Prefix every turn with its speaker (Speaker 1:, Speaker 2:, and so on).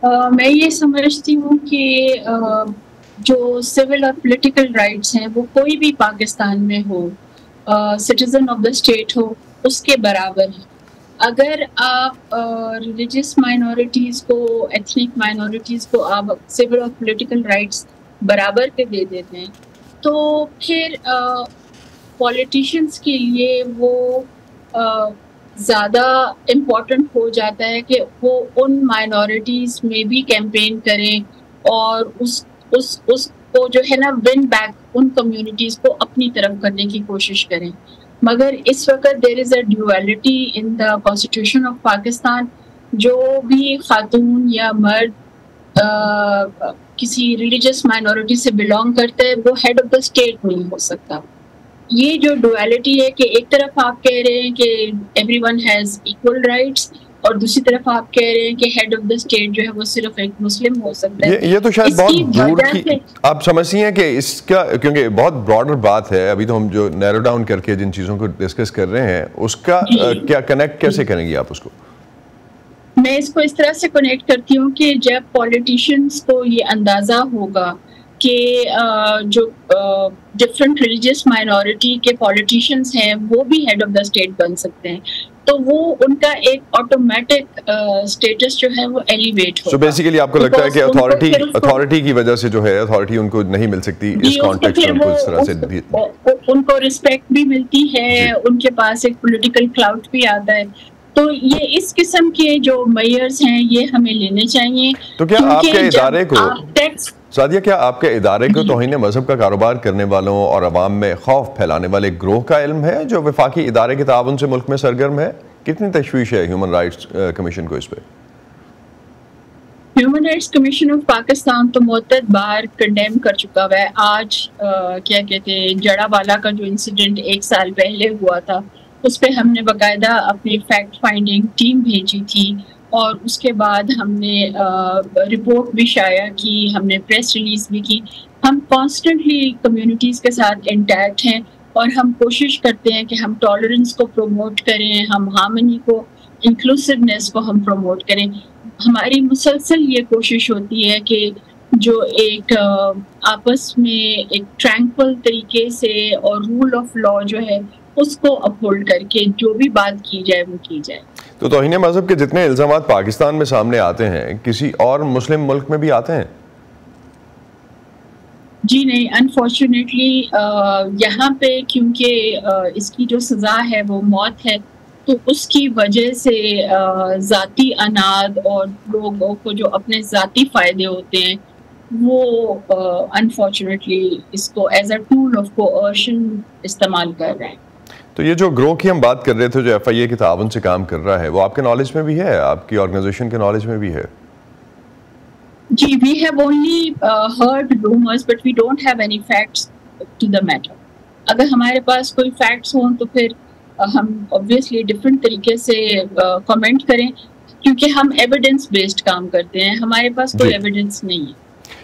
Speaker 1: میں یہ سمجھتی ہوں کہ جو سول اور پولیٹیکل رائٹس ہیں وہ کوئی بھی پاکستان میں ہو، سٹیزن آف دا اسٹیٹ ہو، اس کے برابر ہے۔ اگر آپ ریلیجیس مائنورٹیز کو، ایتھنک مائنورٹیز کو آپ سول اور پولیٹیکل رائٹس برابر کے دے دیتے ہیں تو پھر پولیٹیشینس کے لیے وہ زیادہ امپورٹنٹ ہو جاتا ہے کہ وہ ان مائنورٹیز میں بھی کیمپین کریں اور اس کو جو ہے نا ون بیک ان کمیونٹیز کو اپنی طرف کرنے کی کوشش کریں۔ مگر اس وقت there is a duality in the constitution of Pakistan, جو بھی خاتون یا مرد کسی ریلیجیس مائنورٹی سے بلانگ کرتا ہے وہ ہیڈ آف دا اسٹیٹ نہیں ہو سکتا۔ یہ جو ڈویلٹی ہے کہ ایک طرف آپ کہہ رہے ہیں کہ every one has equal rights اور دوسری طرف آپ کہہ رہے ہیں کہ ہیڈ آف دا اسٹیٹ جو ہے وہ صرف ایک مسلم ہو سکتا ہے۔
Speaker 2: یہ تو شاید بہت دور کی آپ سمجھتی ہیں کہ اس کا، کیونکہ بہت براڈر بات ہے، ابھی تو ہم جو نیرو ڈاؤن کر کے جن چیزوں کو ڈسکس کر رہے ہیں اس کا کیا کنیکٹ کیسے کریں گی آپ اس کو؟
Speaker 1: میں اس کو اس طرح سے کنیکٹ کرتی ہوں کہ جب پولیٹیشینس کو یہ اندازہ ہوگا کہ جو ڈفرینٹ ریلیجیس مائنورٹی کے پولیٹیشینس ہیں وہ بھی ہیڈ آف دا اسٹیٹ بن سکتے ہیں، تو وہ ان کا ایک آٹومیٹک اسٹیٹس جو ہے وہ ایلیویٹ ہوگا۔
Speaker 2: سو بیسیکلی آپ کو لگتا ہے کہ اتھارٹی کی وجہ سے جو ہے اتھارٹی ان کو نہیں مل سکتی اس کانٹیکسٹ میں، اس طرح سے
Speaker 1: ان کو رسپیکٹ بھی ملتی ہے، ان کے پاس ایک پولیٹیکل کلاؤٹ بھی آتا ہے۔ تو یہ اس قسم کے جو میئرز ہیں یہ ہمیں لینے چاہیے۔
Speaker 2: تو کیا آپ کے ادارے کو، سعدیہ، کیا آپ کے ادارے کو توہین مذہب کا کاروبار کرنے والوں اور عوام میں خوف پھیلانے والے گروہ کا علم ہے جو وفاقی ادارے کے تعاون سے ملک میں سرگرم ہے؟ کتنی تشویش ہے ہیومن رائٹس کمیشن کو اس پہ؟
Speaker 1: Human rights commission of Pakistan تو متعدد بار کنڈیم کر چکا ہوا ہے۔ آج کیا کہتے ہیں جڑا والا کا جو انسیڈنٹ 1 سال پہلے ہوا تھا اس پہ ہم نے باقاعدہ اپنی فیکٹ فائنڈنگ ٹیم بھیجی تھی اور اس کے بعد ہم نے رپورٹ بھی شائع کی، ہم نے پریس ریلیز بھی کی۔ ہم کانسٹنٹلی کمیونٹیز کے ساتھ انٹیکٹ ہیں اور ہم کوشش کرتے ہیں کہ ہم ٹالرنس کو پروموٹ کریں، ہم ہارمنی کو، انکلوسیونیس کو ہم پروموٹ کریں۔ ہماری مسلسل یہ کوشش ہوتی ہے کہ جو ایک آپس میں ایک ٹرینکول طریقے سے اور رول آف لا جو ہے اس کو اپہولڈ کر کے جو بھی بات کی جائے وہ کی جائے۔
Speaker 2: تو توہین مذہب کے جتنے الزامات پاکستان میں سامنے آتے ہیں کسی اور مسلم ملک میں بھی آتے ہیں؟
Speaker 1: جی نہیں، انفارچونیٹلی یہاں پہ کیونکہ اس کی جو سزا ہے وہ موت ہے، تو اس کی وجہ سے ذاتی اناد اور لوگوں کو جو اپنے ذاتی فائدے ہوتے ہیں وہ انفارچونیٹلی اس کو ایز اے ٹول آف کوئرشن استعمال کر رہے ہیں۔
Speaker 2: تو یہ جو گروہ کی ہم بات کر رہے تھے جو ایف آئی اے کے تعاون سے کام کر رہا ہے وہ آپ کے نالج میں بھی ہے، آپ کی آرگنائزیشن کے نالج میں بھی ہے؟
Speaker 1: جی، we have only heard rumors but we don't have any facts to the matter۔ اگر ہمارے پاس کوئی فیکٹس ہوں تو پھر ہم obviously ڈفرینٹ طریقے سے کمنٹ کریں، کیونکہ ہم ایویڈنس بیسڈ کام کرتے ہیں، ہمارے پاس کوئی ایویڈنس نہیں ہے۔